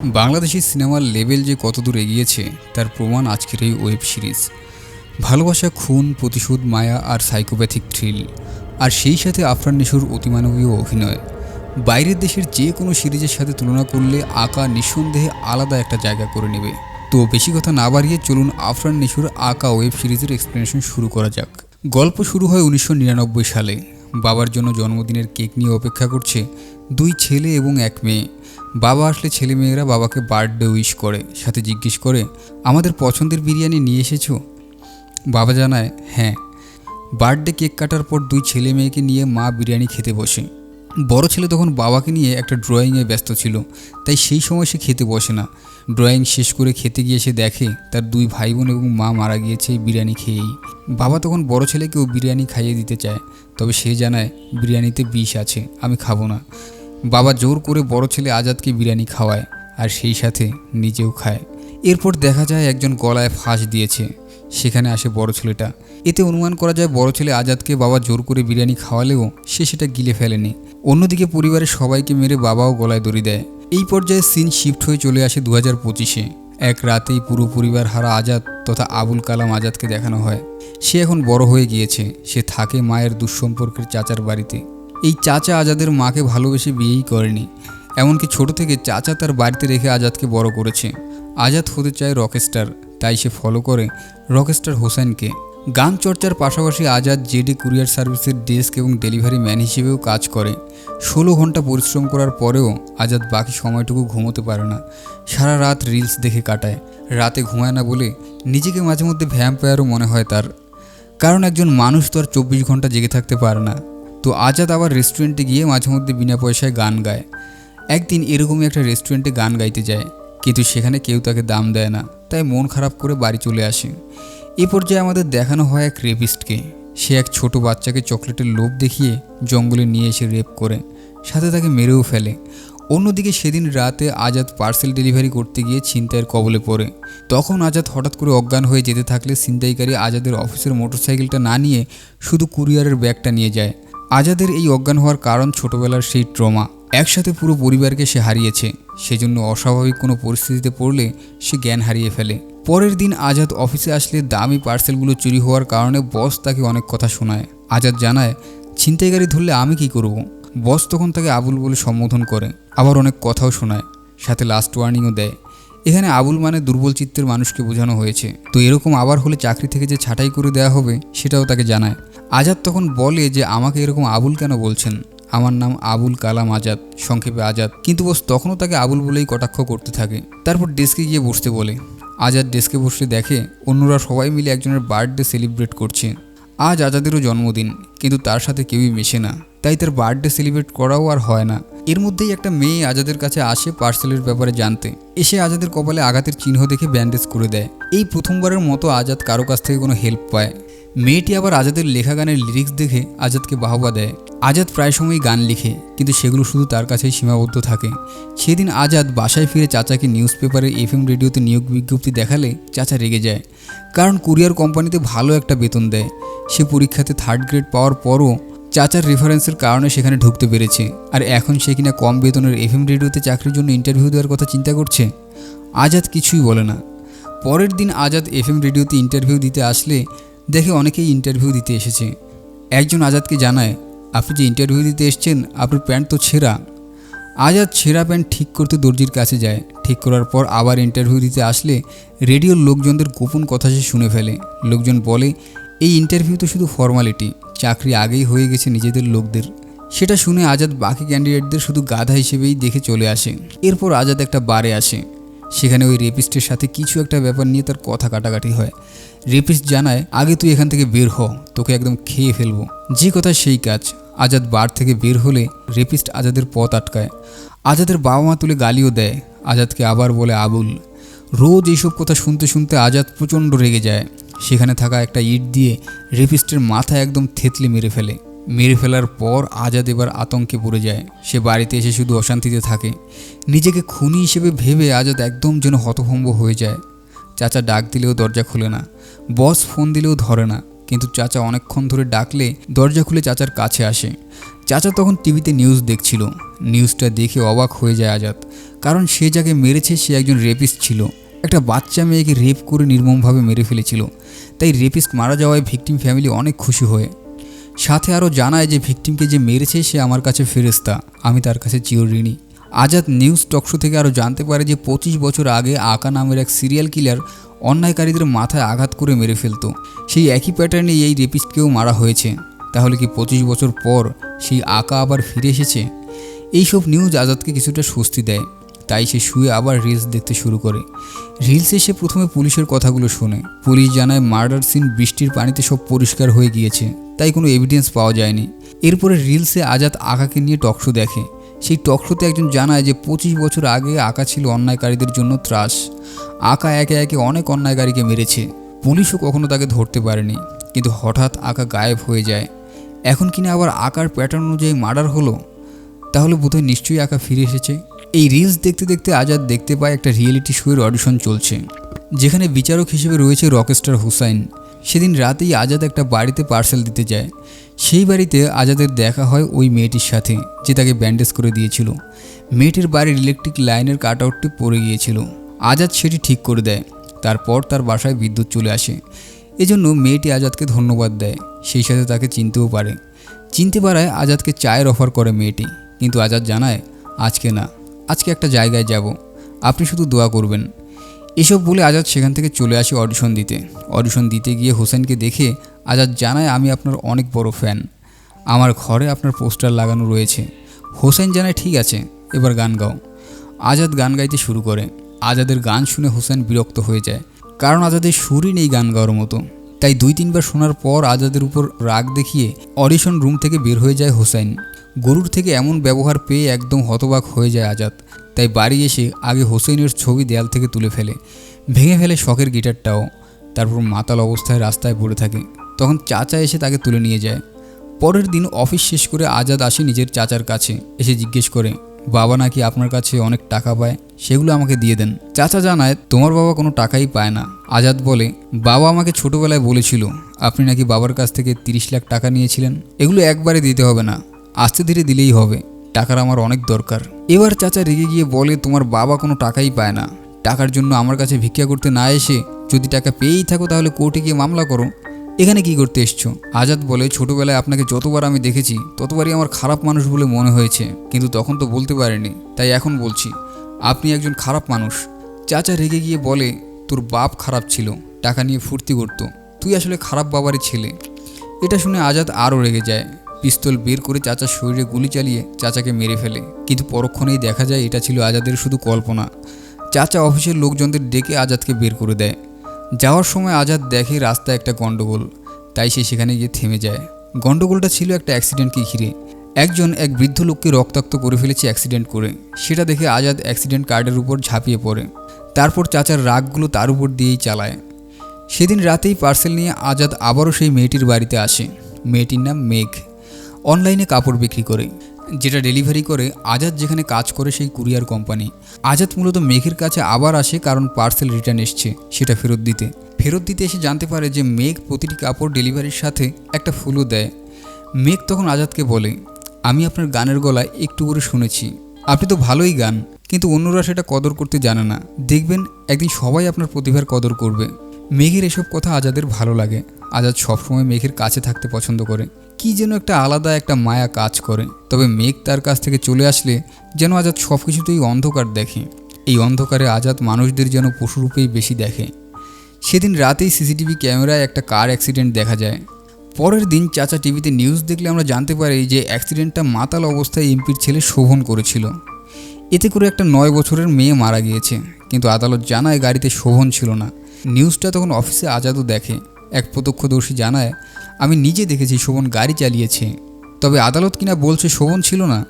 বাংলাদেশি সিনেমার লেভেল যে কতদূর এগিয়েছে তার প্রমাণ আজকের এই ওয়েব সিরিজ। ভালোবাসা, খুন, প্রতিশোধ, মায়া আর সাইকোপ্যাথিক থ্রিল, আর সেই সাথে আফরান নিশোর অতিমানবীয় অভিনয় বাইরের দেশের যে কোনো সিরিজের সাথে তুলনা করলে আঁকা নিঃসন্দেহে আলাদা একটা জায়গা করে নেবে। তো বেশি কথা না বাড়িয়ে চলুন আফরান নিশোর আঁকা ওয়েব সিরিজের এক্সপ্লেনেশন শুরু করা যাক। গল্প শুরু হয় 1999 সালে। বাবার জন্য জন্মদিনের কেক নিয়ে অপেক্ষা করছে দুই ছেলে এবং এক মেয়ে। বাবা আসলে ছেলেমেয়েরা বাবাকে বার্থডে উইশ করে, সাথে জিজ্ঞেস করে, আমাদের পছন্দের বিরিয়ানি নিয়ে এসেছো? বাবা জানায় হ্যাঁ। বার্থডে কেক কাটার পর দুই ছেলে মেয়েকে নিয়ে মা বিরিয়ানি খেতে বসে। বড় ছেলে তখন বাবাকে নিয়ে একটা ড্রয়িংয়ে ব্যস্ত ছিল, তাই সেই সময় সে খেতে বসে না। ড্রয়িং শেষ করে খেতে গিয়ে সে দেখে তার দুই ভাই বোন এবং মা মারা গিয়েছে এই বিরিয়ানি খেয়েই। বাবা তখন বড় ছেলেকেও বিরিয়ানি খাইয়ে দিতে চায়, তবে সে জানায় বিরিয়ানিতে বিষ আছে, আমি খাবো না। বাবা জোর করে বড় ছেলে আজাদকে বিরিয়ানি খাওয়ায় আর সেই সাথে নিজেও খায়। এরপর দেখা যায় একজন গলায় ফাঁস দিয়েছে। সেখানে আসে বড় ছেলেটা। এতে অনুমান করা যায় বড় ছেলে আজাদকে বাবা জোর করে বিরিয়ানি খাওয়ালেও সে সেটা গিলে ফেলেনি। অন্যদিকে পরিবারের সবাইকে মেরে বাবাও গলায় দড়ি দেয়। এই পর্যায়ে সিন শিফট হয়ে চলে আসে 2025-এ। এক রাতেই পুরো পরিবার হারা আজাদ তথা আবুল কালাম আজাদকে দেখানো হয়। সে এখন বড় হয়ে গিয়েছে। সে থাকে মায়ের দুঃসম্পর্কের চাচার বাড়িতে। এই চাচা আজাদের মাকে ভালোবেসে বিয়েই করেনি, এমনকি ছোট থেকে চাচা তার বাড়িতে রেখে আজাদকে বড় করেছে। আজাদ হতে চায় রকস্টার, তাই সে ফলো করে রকস্টার হোসেনকে। গান চর্চার পাশাপাশি আজাদ জেডি কুরিয়ার সার্ভিসের ডেস্ক এবং ডেলিভারি ম্যান হিসেবেও কাজ করে। 16 ঘন্টা পরিশ্রম করার পরেও আজাদ বাকি সময়টুকু ঘুমোতে পারে না। সারা রাত রিলস দেখে কাটায়। রাতে ঘুমায় না বলে নিজেকে মাঝে মধ্যে ভ্যাম্পায়ারও মনে হয় তার, কারণ একজন মানুষ তো আর 24 ঘন্টা জেগে থাকতে পারে না। তো আজাদ আবার রেস্টুরেন্টে গিয়ে মাঝে মধ্যে বিনা পয়সায় গান গায়। একদিন এরকমই একটা রেস্টুরেন্টে গান গাইতে যায়, কিন্তু সেখানে কেউ তাকে দাম দেয় না, তাই মন খারাপ করে বাড়ি চলে আসে। এ পর্যায়ে আমাদের দেখানো হয় এক রেপিস্টকে। সে এক ছোট বাচ্চাকে চকলেটের লোভ দেখিয়ে জঙ্গলে নিয়ে এসে রেপ করে, সাথে তাকে মেরেও ফেলে। অন্যদিকে সেদিন রাতে আজাদ পার্সেল ডেলিভারি করতে গিয়ে ছিনতাইয়ের কবলে পড়ে। তখন আজাদ হঠাৎ করে অজ্ঞান হয়ে যেতে থাকলে ছিনতাইকারী আজাদের অফিসের মোটরসাইকেলটা না নিয়ে শুধু কুরিয়ারের ব্যাগটা নিয়ে যায়। আজাদের এই অজ্ঞান হওয়ার কারণ ছোটবেলার সেই ট্রমা। একসাথে পুরো পরিবারকে সে হারিয়েছে, সেজন্য অস্বাভাবিক কোনো পরিস্থিতিতে পড়লে সে জ্ঞান হারিয়ে ফেলে। পরের দিন আজাদ অফিসে আসলে দামি পার্সেলগুলো চুরি হওয়ার কারণে বস তাকে অনেক কথা শোনায়। আজাদ জানায়, ছিনতাইকারী ধরলে আমি কি করব? বস তখন তাকে আবুল বলে সম্বোধন করে, আবার অনেক কথাও শোনায়, সাথে লাস্ট ওয়ার্নিংও দেয়। এখানে আবুল মানে দুর্বল চিত্তের মানুষকে বোঝানো হয়েছে। তো এরকম আবার হলে চাকরি থেকে যে ছাঁটাই করে দেওয়া হবে সেটাও তাকে জানায়। আজাদ তখন বলে যে আমাকে এরকম আবুল কেন বলছেন, আমার নাম আবুল কালাম আজাদ, সংক্ষেপে আজাদ। কিন্তু বস তখনও তাকে আবুল বলেই কটাক্ষ করতে থাকে। তারপর ডেস্কে গিয়ে বসতে বলে। আজাদ ডেস্কে বসে দেখে অন্যরা সবাই মিলে একজনের বার্থডে সেলিব্রেট করছে। আজ আজাদেরও জন্মদিন, কিন্তু তার সাথে কেউই মেশে না, তাই তার বার্থডে সেলিব্রেট করাও আর হয় না। এর মধ্যেই একটা মেয়ে আজাদের কাছে আসে পার্সেলের ব্যাপারে জানতে। এসে আজাদের কপালে আঘাতের চিহ্ন দেখে ব্যান্ডেজ করে দেয়। এই প্রথমবারের মতো আজাদ কারো কাছ থেকে কোনো হেল্প পায়। মেয়েটি আবার আজাদের লেখা গানের লিরিক্স দেখে আজাদকে বাহবা দেয়। আজাদ প্রায় সময়ই গান লিখে, কিন্তু সেগুলো শুধু তার কাছেই সীমাবদ্ধ থাকে। সেদিন আজাদ বাসায় ফিরে চাচাকে নিউজ পেপারে FM রেডিওতে নিয়োগ বিজ্ঞপ্তি দেখালে চাচা রেগে যায়, কারণ কুরিয়ার কোম্পানিতে ভালো একটা বেতন দেয়। সে পরীক্ষাতে 3rd গ্রেড পাওয়ার পরও চাচার রেফারেন্সের কারণে সেখানে ঢুকতে পেরেছে, আর এখন সে কিনা কম বেতনের FM রেডিওতে চাকরির জন্য ইন্টারভিউ দেওয়ার কথা চিন্তা করছে। আজাদ কিছুই বলে না। পরের দিন আজাদ FM রেডিওতে ইন্টারভিউ দিতে আসলে দেখে অনেকেই ইন্টারভিউ দিতে এসেছে। একজন আজাদকে জানায়, আপনি যে ইন্টারভিউ দিতে এসেছেন আপনার প্যান্ট তো ছেঁড়া। আজাদ ছেঁড়া প্যান্ট ঠিক করতে দর্জির কাছে যায়। ঠিক করার পর আবার ইন্টারভিউ দিতে আসলে রেডিওর লোকজনদের গোপন কথা সে শুনে ফেলে। লোকজন বলে, এই ইন্টারভিউ তো শুধু ফর্মালিটি, চাকরি আগেই হয়ে গেছে নিজেদের লোকদের। সেটা শুনে আজাদ বাকি ক্যান্ডিডেটদের শুধু গাধা হিসেবেই দেখে চলে আসে। এরপর আজাদ একটা বারে আসে। সেখানে ওই রেপিস্টের সাথে কিছু একটা ব্যাপার নিয়ে তার কথা কাটাকাটি হয়। রেপিস্ট জানায়, আগে তুই এখান থেকে বের হ, তোকে একদম খেয়ে ফেলবো। যে কথা সেই কাজ। আজাদ বার থেকে বের হলে রেপিস্ট আজাদের পথ আটকায়। আজাদের বাবা মা তুলে গালিও দেয়। আজাদকে আবার বলে আবুল। রোজ এইসব কথা শুনতে শুনতে আজাদ প্রচণ্ড রেগে যায়। সেখানে থাকা একটা ইট দিয়ে রেপিস্টের মাথা একদম থেতলে মেরে ফেলে। মেরে ফেলার পর আজাদ এবার আতঙ্কে পড়ে যায়। সে বাড়িতে এসে শুধু অশান্তিতে থাকে। নিজেকে খুনি হিসেবে ভেবে আজাদ একদম যেন হতভম্ব হয়ে যায়। চাচা ডাক দিলেও দরজা খোলে না, বস ফোন দিলেও ধরে না। কিন্তু চাচা অনেকক্ষণ ধরে ডাকলে দরজা খুলে চাচার কাছে আসে। চাচা তখন টিভিতে নিউজ দেখছিল। নিউজটা দেখে অবাক হয়ে যায় আজাদ, কারণ সে যাকে মেরেছে সে একজন রেপিস্ট ছিল। একটা বাচ্চা মেয়েকে রেপ করে নির্মমভাবে মেরে ফেলেছিল। তাই রেপিস্ট মারা যাওয়ায় ভিকটিম ফ্যামিলি অনেক খুশি হয়ে সাথে আরও জানায় যে ভিকটিমকে যে মেরেছে সে আমার কাছে ফেরেশতা, আমি তার কাছে চিরঋণী। আজাদ নিউজ টকশো থেকে আরও জানতে পারে যে 25 বছর আগে আকা নামের এক সিরিয়াল কিলার অন্যায়কারীদের মাথায় আঘাত করে মেরে ফেলত। সেই একই প্যাটার্নে এই রেপিস্টকেও মারা হয়েছে। তাহলে কি 25 বছর পর সেই আকা আবার ফিরে এসেছে? এইসব নিউজ আজাদকে কিছুটা স্বস্তি দেয়। তাই সে শুয়ে আবার রিলস দেখতে শুরু করে। রিলসে সে প্রথমে পুলিশের কথাগুলো শোনে। পুলিশ জানায় মার্ডার সিন বৃষ্টির পানিতে সব পরিষ্কার হয়ে গিয়েছে, তাই কোনো এভিডেন্স পাওয়া যায়নি। এরপরে রিলসে আজাদ আকাকে নিয়ে টকশো দেখে। সেই টকশোতে একজন জানায় যে 25 বছর আগে আকা ছিল অন্যায়কারীদের জন্য ত্রাস। আকা একে একে অনেক অন্যায়কারীকে মেরেছে। পুলিশও কখনো তাকে ধরতে পারেনি, কিন্তু হঠাৎ আকা গায়েব হয়ে যায়। এখন কিনা আবার আকার প্যাটার্ন অনুযায়ী মার্ডার হলো, তাহলে বোধহয় নিশ্চয়ই আকা ফিরে এসেছে। এই রিলস দেখতে দেখতে আজাদ দেখতে পায় একটা রিয়েলিটি শোয়ের অডিশন চলছে, যেখানে বিচারক হিসেবে রয়েছে রকস্টার হুসাইন। সেদিন রাতেই আজাদ একটা বাড়িতে পার্সেল দিতে যায়। সেই বাড়িতে আজাদের দেখা হয় ওই মেয়েটির সাথে, যে তাকে ব্যান্ডেজ করে দিয়েছিল। মেয়েটির বাড়ির ইলেকট্রিক লাইনের কাট আউটটি পড়ে গিয়েছিল। আজাদ সেটি ঠিক করে দেয়। তারপর তার বাসায় বিদ্যুৎ চলে আসে। এজন্য মেয়েটি আজাদকে ধন্যবাদ দেয়, সেই সাথে তাকে চিনতেও পারে। চিনতে পারায় আজাদকে চায়ের অফার করে মেয়েটি, কিন্তু আজাদ জানায় আজকে না, আজকে একটা জায়গায় যাব, আপনি শুধু দোয়া করবেন। এসব বলে আজাদ সেখান থেকে চলে আসে অডিশন দিতে। অডিশন দিতে গিয়ে হোসেনকে দেখে আজাদ জানায় আমি আপনার অনেক বড় ফ্যান, আমার ঘরে আপনার পোস্টার লাগানো রয়েছে। হোসেন জানায় ঠিক আছে, এবার গান গাও। আজাদ গান গাইতে শুরু করে। আজাদের গান শুনে হোসেন বিরক্ত হয়ে যায়, কারণ আজাদের সুরই নেই গান গাওয়ার মতো। তাই 2-3 বার শোনার পর আজাদের উপর রাগ দেখিয়ে অডিশন রুম থেকে বের হয়ে যায় হোসেন। গরুর থেকে এমন ব্যবহার পেয়ে একদম হতবাক হয়ে যায় আজাদ। তাই বাড়ি এসে আগে হোসেনের ছবি দেয়াল থেকে তুলে ফেলে, ভেঙে ফেলে শখের গিটারটাও। তারপর মাতাল অবস্থায় রাস্তায় পড়ে থাকে। তখন চাচা এসে তাকে তুলে নিয়ে যায়। পরের দিন অফিস শেষ করে আজাদ আসে নিজের চাচার কাছে। এসে জিজ্ঞেস করে বাবা নাকি আপনার কাছে অনেক টাকা পায়, সেগুলো আমাকে দিয়ে দেন। চাচা জানায় তোমার বাবা কোনো টাকাই পায় না। আজাদ বলে বাবা আমাকে ছোটবেলায় বলেছিল আপনি নাকি বাবার কাছ থেকে 30 লাখ টাকা নিয়েছিলেন, এগুলো একবারে দিতে হবে না, আস্তে ধীরে দিলেই হবে, টাকার আমার অনেক দরকার। এবার চাচা রেগে গিয়ে বলে তোমার বাবা কোনো টাকাই পায় না, টাকার জন্য আমার কাছে ভিক্ষা করতে না এসে যদি টাকা পেয়েই থাকো তাহলে কোর্টে গিয়ে মামলা করো, এখানে কি করতে এসছো? আজাদ বলে ছোটবেলায় আপনাকে যতবার আমি দেখেছি ততবারই আমার খারাপ মানুষ বলে মনে হয়েছে, কিন্তু তখন তো বলতে পারিনি, তাই এখন বলছি আপনি একজন খারাপ মানুষ। চাচা রেগে গিয়ে বলে তোর বাপ খারাপ ছিল, টাকা নিয়ে ফুর্তি করতো, তুই আসলে খারাপ বাবারই ছেলে। এটা শুনে আজাদ আরও রেগে যায়। পিস্তল বের করে চাচার শরীরে গুলি চালিয়ে চাচাকে মেরে ফেলে। কিন্তু পরক্ষণেই দেখা যায় এটা ছিল আজাদের শুধু কল্পনা। চাচা অফিসের লোকজনদের ডেকে আজাদকে বের করে দেয়। যাওয়ার সময় আজাদ দেখে রাস্তায় একটা গন্ডগোল, তাই সে সেখানে গিয়ে থেমে যায়। গন্ডগোলটা ছিল একটা অ্যাক্সিডেন্টকে ঘিরে। একজন এক বৃদ্ধ লোককে রক্তাক্ত করে ফেলেছে অ্যাক্সিডেন্ট করে। সেটা দেখে আজাদ অ্যাক্সিডেন্ট কার্ডের উপর ঝাঁপিয়ে পড়ে। তারপর চাচার রাগগুলো তার উপর দিয়েই চালায়। সেদিন রাতেই পার্সেল নিয়ে আজাদ আবারও সেই মেয়েটির বাড়িতে আসে। মেয়েটির নাম মেঘ। অনলাইনে কাপড় বিক্রি করে, যেটা ডেলিভারি করে আজাদ যেখানে কাজ করে সেই কুরিয়ার কোম্পানি। আজাদ মূলত মেঘের কাছে আবার আসে কারণ পার্সেল রিটার্ন এসছে সেটা ফেরত দিতে এসে জানতে পারে যে মেঘ প্রতিটি কাপড় ডেলিভারির সাথে একটা ফুলও দেয়। মেঘ তখন আজাদকে বলে আমি আপনার গানের গলায় একটু করে শুনেছি, আপনি তো ভালোই গান, কিন্তু অন্যরা সেটা কদর করতে জানে না, দেখবেন একদিন সবাই আপনার প্রতিভার কদর করবে। মেঘের এসব কথা আজাদের ভালো লাগে। আজাদ সবসময় মেঘের কাছে থাকতে পছন্দ করে। কি যেন একটা আলাদা একটা মায়া কাজ করে। তবে মেঘ তার কাছ থেকে চলে আসলে যেন আজাদ সব কিছুতেই অন্ধকার দেখে। এই অন্ধকারে আজাদ মানুষদের যেন পশুরূপেই বেশি দেখে। সেদিন রাতেই সিসিটিভি ক্যামেরায় একটা কার অ্যাক্সিডেন্ট দেখা যায়। পরের দিন চাচা টিভিতে নিউজ দেখলে আমরা জানতে পারি যে অ্যাক্সিডেন্টটা মাতাল অবস্থায় এমপির ছেলে শোভন করেছিল। এতে করে একটা 9 বছরের মেয়ে মারা গিয়েছে, কিন্তু আদালত জানায় গাড়িতে শোভন ছিল না। নিউজটা তখন অফিসে আজাদও দেখে। এক প্রত্যক্ষদর্শী জানায় আমি নিজে দেখেছি শোভন গাড়ি চালিয়েছে, তবে আদালত কিনা বলছে শোভন ছিল না।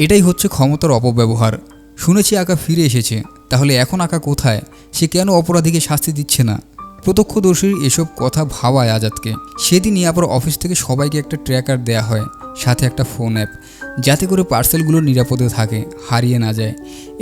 এটাই হচ্ছে ক্ষমতার অপব্যবহার। শুনেছি আকা ফিরে এসেছে, তাহলে এখন আকা কোথায়? সে কেন অপরাধীকে শাস্তি দিচ্ছে না? প্রত্যক্ষদর্শীর এসব কথা ভাবায় আজাদকে। সেদিনই আবার অফিস থেকে সবাইকে একটা ট্র্যাকার দেয়া হয়। সাথে একটা ফোন অ্যাপ, যাতে করে পার্সেলগুলো নিরাপদে থাকে, হারিয়ে না যায়।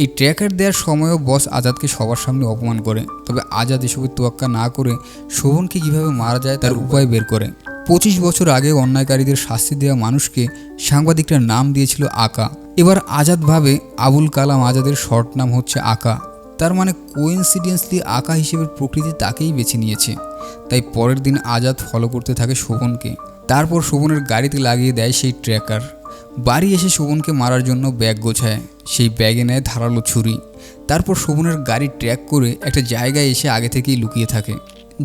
এই ট্র্যাকার দেওয়ার সময়ও বস আজাদকে সবার সামনে অপমান করে। তবে আজাদ এসবের তোয়াক্কা না করে শোভনকে কীভাবে মারা যায় তার উপায় বের করে। 25 বছর আগে অন্যায়কারীদের শাস্তি দেওয়া মানুষকে সাংবাদিকরা নাম দিয়েছিল আকা। এবার আজাদ ভাবে আবুল কালাম আজাদের শর্ট নাম হচ্ছে আকা, তার মানে কোইন্সিডেন্সলি আকা হিসেবে প্রকৃতি তাকেই বেছে নিয়েছে। তাই পরের দিন আজাদ ফলো করতে থাকে শোভনকে। তারপর শোভনের গাড়িতে লাগিয়ে দেয় সেই ট্র্যাকার। বাড়ি এসে শোভনকে মারার জন্য ব্যাগ গোছায়, সেই ব্যাগে নেয় ধারালো ছুরি। তারপর শোভনের গাড়ি ট্র্যাক করে একটা জায়গায় এসে আগে থেকেই লুকিয়ে থাকে,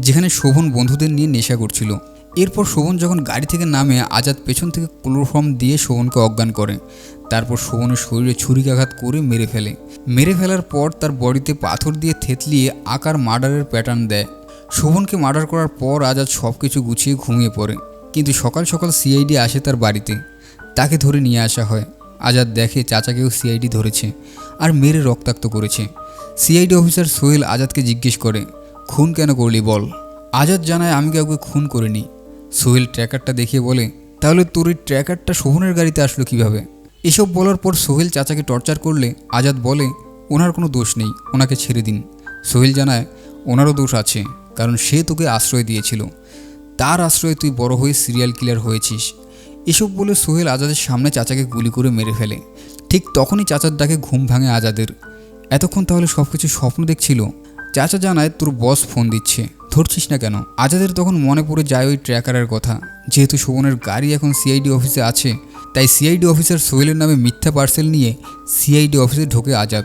যেখানে শোভন বন্ধুদের নিয়ে নেশা করছিল। এরপর শোভন যখন গাড়ি থেকে নামে, আজাদ পেছন থেকে ক্লোরোফর্ম দিয়ে শোভনকে অজ্ঞান করে। তারপর শোভনের শরীরে ছুরিকাঘাত করে মেরে ফেলার পর তার বডিতে পাথর দিয়ে থেতলিয়ে আকার মার্ডারের প্যাটার্ন দেয়। শোভনকে মার্ডার করার পর আজাদ সব কিছু গুছিয়ে ঘুমিয়ে পড়ে। কিন্তু সকাল সকাল সিআইডি আসে তার বাড়িতে, তাকে ধরে নিয়ে আসা হয়। আজাদ দেখে চাচাকেও সিআইডি ধরেছে আর মেরে রক্তাক্ত করেছে। সিআইডি অফিসার সোহেল আজাদকে জিজ্ঞেস করে, খুন কেন করলি বল? আজাদ জানায়, আমি কাউকে খুন করিনি। সোহেল ট্র্যাকারটা দেখিয়ে বলে, তাহলে তোর এই ট্র্যাকারটা শোভনের গাড়িতে আসলো কিভাবে? এসব বলার পর সোহেল চাচাকে টর্চার করলে আজাদ বলে, ওনার কোনো দোষ নেই, ওনাকে ছেড়ে দিন। সোহেল জানায়, ওনারও দোষ আছে, কারণ সে তোকে আশ্রয় দিয়েছিল, তার আশ্রয়ে তুই বড় হয়ে সিরিয়াল কিলার হয়েছিস। এসব বলে সোহেল আজাদের সামনে চাচাকে গুলি করে মেরে ফেলে। ঠিক তখনই চাচার ডাকে ঘুম ভাঙে আজাদের। এতক্ষণ তাহলে সব কিছু স্বপ্ন দেখছিল? চাচা জানায়, তোর বস ফোন দিচ্ছে, ধরছিস না কেন? আজাদের তখন মনে পড়ে যায় ওই ট্র্যাকারের কথা। যেহেতু শোভনের গাড়ি এখন সিআইডি অফিসে আছে, তাই সিআইডি অফিসার সোহেলের নামে মিথ্যা পার্সেল নিয়ে সিআইডি অফিসে ঢোকে আজাদ।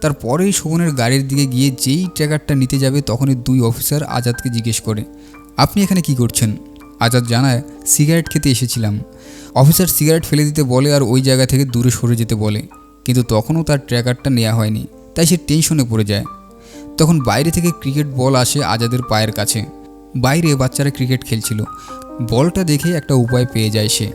তারপরেই শোভনের গাড়ির দিকে গিয়ে যেই ট্র্যাকারটা নিতে যাবে, তখনই দুই অফিসার আজাদকে জিজ্ঞেস করে, আপনি এখানে কি করছেন? আজাদ জানায়, সিগারেট খেতে এসেছিলাম। অফিসার সিগারেট ফেলে দিতে বলে আর ওই জায়গা থেকে দূরে সরে যেতে বলে, কিন্তু তখনও তার ট্র্যাকারটা নেওয়া হয়নি, তাই সে টেনশনে পড়ে যায়। তখন বাইরে থেকে ক্রিকেট বল আসে আজাদের পায়ের কাছে। বাইরে বাচ্চারা ক্রিকেট খেলছিল। বলটা দেখে একটা উপায় পেয়ে যায় সে।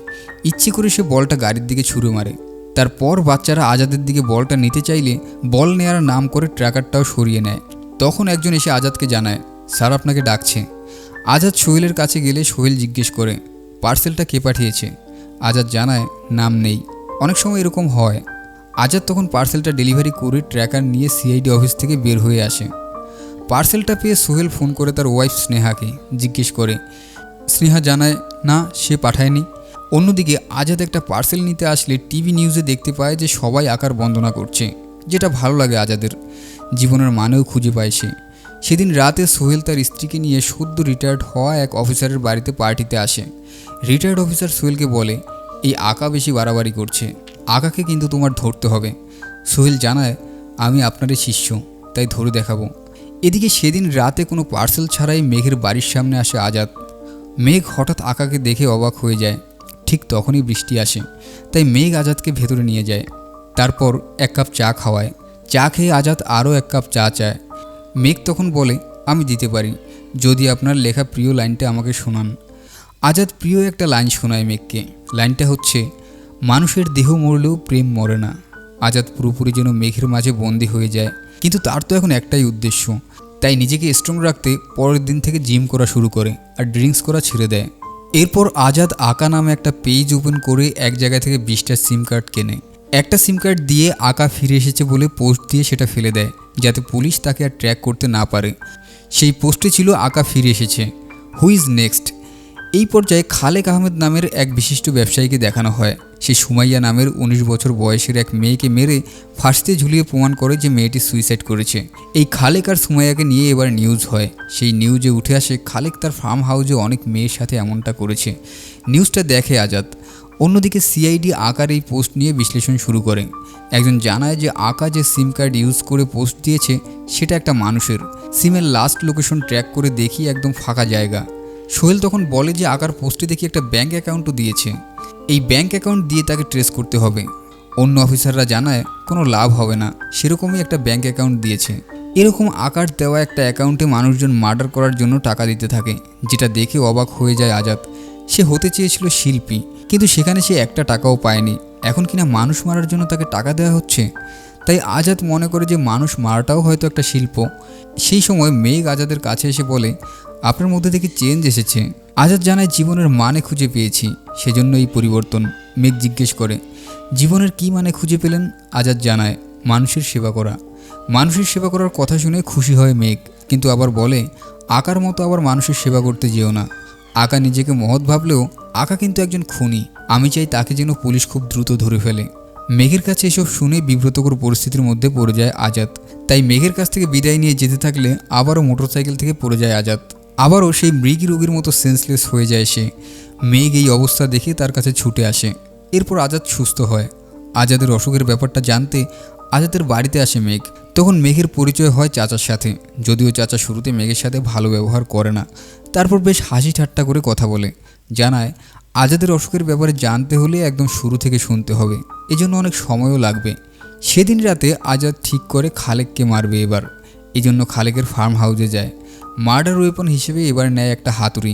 ইচ্ছে করে সে বলটা গাড়ির দিকে ছুঁড়ে মারে। তারপর বাচ্চারা আজাদের দিকে বলটা নিতে চাইলে বল নেওয়ার নাম করে ট্র্যাকারটাও সরিয়ে নেয়। তখন একজন এসে আজাদকে জানায়, স্যার আপনাকে ডাকছে। আজাদ সোহেলের কাছে গেলে সোহেল জিজ্ঞেস করে, পার্সেলটা কে পাঠিয়েছে? আজাদ জানায়, নাম নেই। অনেক সময় এরকম হয়। আজাদ তখন পার্সেলটা ডেলিভারি করে ট্র্যাকার নিয়ে সিআইডি অফিস থেকে বের হয়ে আসে। পার্সেলটা পেয়ে সোহেল ফোন করে তার ওয়াইফ স্নেহাকে জিজ্ঞেস করে। স্নেহা জানায়, না, সে পাঠায়নি। অন্যদিকে আজাদ একটা পার্সেল নিতে আসলে টিভি নিউজে দেখতে পায় যে সবাই আকার বন্দনা করছে, যেটা ভালো লাগে আজাদের। জীবনের মানেও খুঁজে পায় সে। সেদিন রাতে সোহেল তার স্ত্রীকে নিয়ে সদ্য রিটায়ার্ড হওয়া এক অফিসারের বাড়িতে পার্টিতে আসে। রিটায়ার্ড অফিসার সোহেলকে বলে, এই আকা বেশি বাড়াবাড়ি করছে, আকাকে কিন্তু তোমার ধরতে হবে। সোহেল জানায়, আমি আপনারই শিষ্য, তাই ধরে দেখাবো। এদিকে সেদিন রাতে কোনো পার্সেল ছাড়াই মেঘের বাড়ির সামনে আসে আজাদ। মেঘ হঠাৎ আকাকে দেখে অবাক হয়ে যায়। ঠিক তখনই বৃষ্টি আসে, তাই মেঘ আজাদকে ভেতরে নিয়ে যায়। তারপর এক কাপ চা খাওয়ায়। চা খেয়ে আজাদ আরও এক কাপ চা চায়। মেঘ তখন বলে, আমি দিতে পারি, যদি আপনার লেখা প্রিয় লাইনটা আমাকে শোনান। আজাদ প্রিয় একটা লাইন শোনায় মেঘকে। লাইনটা হচ্ছে, মানুষের দেহ মরলেও প্রেম মরে না। আজাদ পুরোপুরি যেন মেঘের মাঝে বন্দী হয়ে যায়। কিন্তু তার তো এখন একটাই উদ্দেশ্য, তাই নিজেকে স্ট্রং রাখতে পরের দিন থেকে জিম করা শুরু করে আর ড্রিঙ্কস করা ছেড়ে দেয়। এরপর আজাদ আকা নামে একটা পেজ ওপেন করে এক জায়গা থেকে 20টা সিম কার্ড কেনে। একটা সিম কার্ড দিয়ে আকা ফিরে এসেছে বলে পোস্ট দিয়ে সেটা ফেলে দেয়, যাতে পুলিশ তাকে আর ট্র্যাক করতে না পারে। সেই পোস্টে ছিল, আকা ফিরে এসেছে, হু ইজ নেক্সট। এই পর্যায়ে খালেক আহমেদ নামের এক বিশিষ্ট ব্যবসায়ীকে দেখানো হয়। সে সুমাইয়া নামের 19 বছর বয়সের এক মেয়েকে মেরে ফাঁসিতে ঝুলিয়ে প্রমাণ করে যে মেয়েটি সুইসাইড করেছে। এই খালেক আর সুমাইয়াকে নিয়ে এবার নিউজ হয়। সেই নিউজে উঠে আসে খালেক তার ফার্ম হাউসে অনেক মেয়ের সাথে এমনটা করেছে। নিউজটা দেখে আজাদ। অন্যদিকে সিআইডি আকার এই পোস্ট নিয়ে বিশ্লেষণ শুরু করে। একজন জানায় যে আকা যে সিম কার্ড ইউজ করে পোস্ট দিয়েছে সেটা একটা মানুষের। সিমের লাস্ট লোকেশন ট্র্যাক করে দেখি একদম ফাঁকা জায়গা। সোহেল তখন বলে যে আকার পোস্টে দেখি একটা ব্যাঙ্ক অ্যাকাউন্টও দিয়েছে, এই ব্যাঙ্ক অ্যাকাউন্ট দিয়ে তাকে ট্রেস করতে হবে। অন্য অফিসাররা জানায় কোনো লাভ হবে না, সেরকমই একটা ব্যাঙ্ক অ্যাকাউন্ট দিয়েছে। এরকম আকার দেওয়া একটা অ্যাকাউন্টে মানুষজন মার্ডার করার জন্য টাকা দিতে থাকে, যেটা দেখে অবাক হয়ে যায় আজাদ। সে হতে চেয়েছিল শিল্পী, কিন্তু সেখানে সে একটা টাকাও পায়নি। এখন কিনা মানুষ মারার জন্য তাকে টাকা দেওয়া হচ্ছে। তাই আজাদ মনে করে যে মানুষ মারাটাও হয়তো একটা শিল্প। সেই সময় মেঘ আজাদের কাছে এসে বলে, আপনার মধ্যে থেকে চেঞ্জ এসেছে। আজাদ জানায়, জীবনের মানে খুঁজে পেয়েছি, সেজন্য এই পরিবর্তন। মেঘ জিজ্ঞেস করে, জীবনের কী মানে খুঁজে পেলেন? আজাদ জানায়, মানুষের সেবা করা। মানুষের সেবা করার কথা শুনে খুশি হয় মেঘ, কিন্তু আবার বলে, আকার মতো আবার মানুষের সেবা করতে যেও না। আকা নিজেকে মহৎ ভাবলেও আকা কিন্তু একজন খুনি। আমি চাই তাকে যেন পুলিশ খুব দ্রুত ধরে ফেলে। মেঘের কাছে এসব শুনে বিব্রতকর পরিস্থিতির মধ্যে পড়ে যায় আজাদ। তাই মেঘের কাছ থেকে বিদায় নিয়ে যেতে থাকলে আবারও মোটরসাইকেল থেকে পড়ে যায় আজাদ। আবারও সেই মৃগী রোগীর মতো সেন্সলেস হয়ে যায় সে। মেঘ এই অবস্থা দেখে তার কাছে ছুটে আসে। এরপর আজাদ সুস্থ হয়। আজাদের অসুখের ব্যাপারটা জানতে আজাদের বাড়িতে আসে মেঘ। তখন মেঘের পরিচয় হয় চাচার সাথে, যদিও চাচা শুরুতে মেঘের সাথে ভালো ব্যবহার করে না, তারপর বেশ হাসি ঠাট্টা করে কথা বলে। জানায় আজাদের অসুখের ব্যাপারে জানতে হলে একদম শুরু থেকে শুনতে হবে, এজন্য অনেক সময়ও লাগবে। সেদিন রাতে আজাদ ঠিক করে খালেককে মারবে এবার। এজন্য খালেকের ফার্ম হাউসে যায়। মার্ডার ওয়েপন হিসেবে এবার নেয় একটা হাতুড়ি।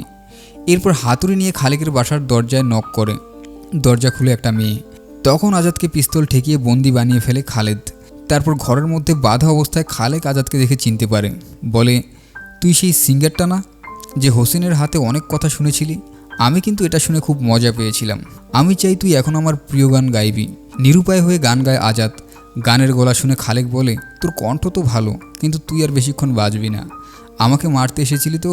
এরপর হাতুড়ি নিয়ে খালেকের বাসার দরজায় নক করে। দরজা খুলে একটা মেয়ে। তখন আজাদকে পিস্তল ঠেকিয়ে বন্দি বানিয়ে ফেলে খালেদ। তারপর ঘরের মধ্যে বাঁধা অবস্থায় খালেক আজাদকে দেখে চিনতে পারে। বলে, তুই সেই সিঙ্গারটা না, যে হোসেনের হাতে অনেক কথা শুনেছিলি? আমি কিন্তু এটা শুনে খুব মজা পেয়েছিলাম। আমি চাই তুই এখন আমার প্রিয় গান গাইবি। নিরুপায় হয়ে গান গায় আজাদ। গানের গলা শুনে খালেক বলে, তোর কণ্ঠ তো ভালো, কিন্তু তুই আর বেশিক্ষণ বাজবি না। আমাকে মারতে এসেছিলি তো,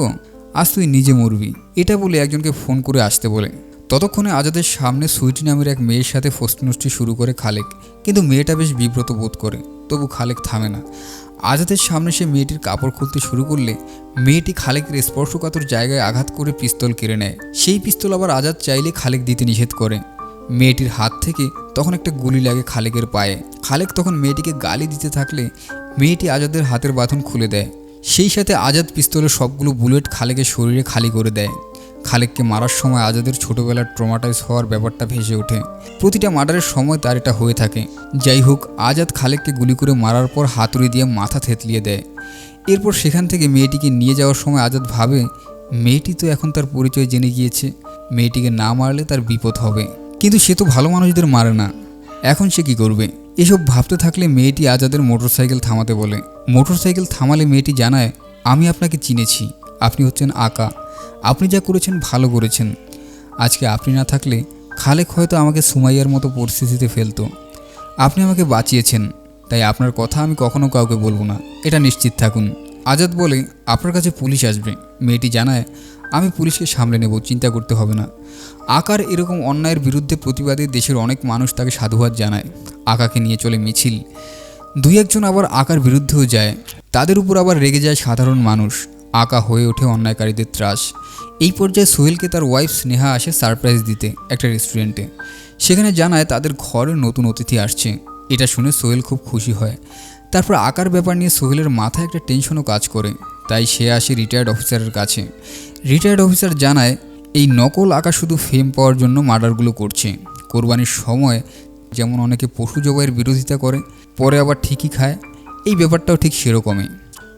আজ তুই নিজে মরবি। এটা বলে একজনকে ফোন করে আসতে বলে। ততক্ষণে আজাদের সামনে সুইটি নামের এক মেয়ের সাথে ফষ্টিনষ্টি শুরু করে খালেক, কিন্তু মেয়েটা বেশ বিব্রত বোধ করে। তবু খালেক থামে না। আজাদের সামনে সে মেয়েটির কাপড় খুলতে শুরু করলে মেয়েটি খালেকের স্পর্শকাতর জায়গায় আঘাত করে পিস্তল কেড়ে নেয়। সেই পিস্তল আবার আজাদ চাইলে খালেক দিতে নিষেধ করে। মেয়েটির হাত থেকে তখন একটা গুলি লাগে খালেকের পায়ে। খালেক তখন মেয়েটিকে গালি দিতে থাকলে মেয়েটি আজাদের হাতের বাঁধন খুলে দেয়। সেই সাথে আজাদ পিস্তলের সবগুলো বুলেট খালেকের শরীরে খালি করে দেয়। খালেককে মারার সময় আজাদের ছোটোবেলার ট্রমাটাইজ হওয়ার ব্যাপারটা ভেসে ওঠে। প্রতিটা মার্ডারের সময় তার এটা হয়ে থাকে। যাই হোক, আজাদ খালেককে গুলি করে মারার পর হাতুড়ি দিয়ে মাথা থেতলিয়ে দেয়। এরপর সেখান থেকে মেয়েটিকে নিয়ে যাওয়ার সময় আজাদ ভাবে, মেয়েটি তো এখন তার পরিচয় জেনে গিয়েছে, মেয়েটিকে না মারলে তার বিপদ হবে। কিন্তু সে তো ভালো মানুষদের মারে না, এখন সে কী করবে? এসব ভাবতে থাকলে মেয়েটি আজাদের মোটরসাইকেল থামাতে বলে। মোটরসাইকেল থামালে মেয়েটি জানায়, আমি আপনাকে চিনেছি, আপনি হচ্ছেন আকা। আপনি যা করেছেন ভালো করেছেন। আজকে আপনি না থাকলে খালেক হয়তো আমাকে সুমাইয়ার মতো পরিস্থিতিতে ফেলতো। আপনি আমাকে বাঁচিয়েছেন, তাই আপনার কথা আমি কখনো কাউকে বলবো না, এটা নিশ্চিত থাকুন। আজাদ বলে, আপনার কাছে পুলিশ আসবে। মেয়েটি জানায়, আমি পুলিশকে সামলে নেব, চিন্তা করতে হবে না। আকার এরকম অন্যায়ের বিরুদ্ধে প্রতিবাদে দেশের অনেক মানুষ তাকে সাধুবাদ জানায়। আকাকে নিয়ে চলে মিছিল। দুই একজন আবার আকার বিরুদ্ধেও যায়। তাদের উপর আবার রেগে যায় সাধারণ মানুষ। আকা হয়ে ওঠে অন্যায়কারীদের ত্রাস। এই পর্যায়ে সোহেলকে তার ওয়াইফ স্নেহা আসে সারপ্রাইজ দিতে একটা রেস্টুরেন্টে। সেখানে জানায় তাদের ঘরে নতুন অতিথি আসছে। এটা শুনে সোহেল খুব খুশি হয়। তারপর আকার ব্যাপার নিয়ে সোহেলের মাথায় একটা টেনশনও কাজ করে, তাই সে আসে রিটায়ার্ড অফিসারের কাছে। রিটায়ার্ড অফিসার জানায়, এই নকল আকা শুধু ফেম পাওয়ার জন্য মার্ডারগুলো করছে। কোরবানির সময় যেমন অনেকে পশু জবাইয়ের বিরোধিতা করে, পরে আবার ঠিকই খায়, এই ব্যাপারটাও ঠিক সেরকমই।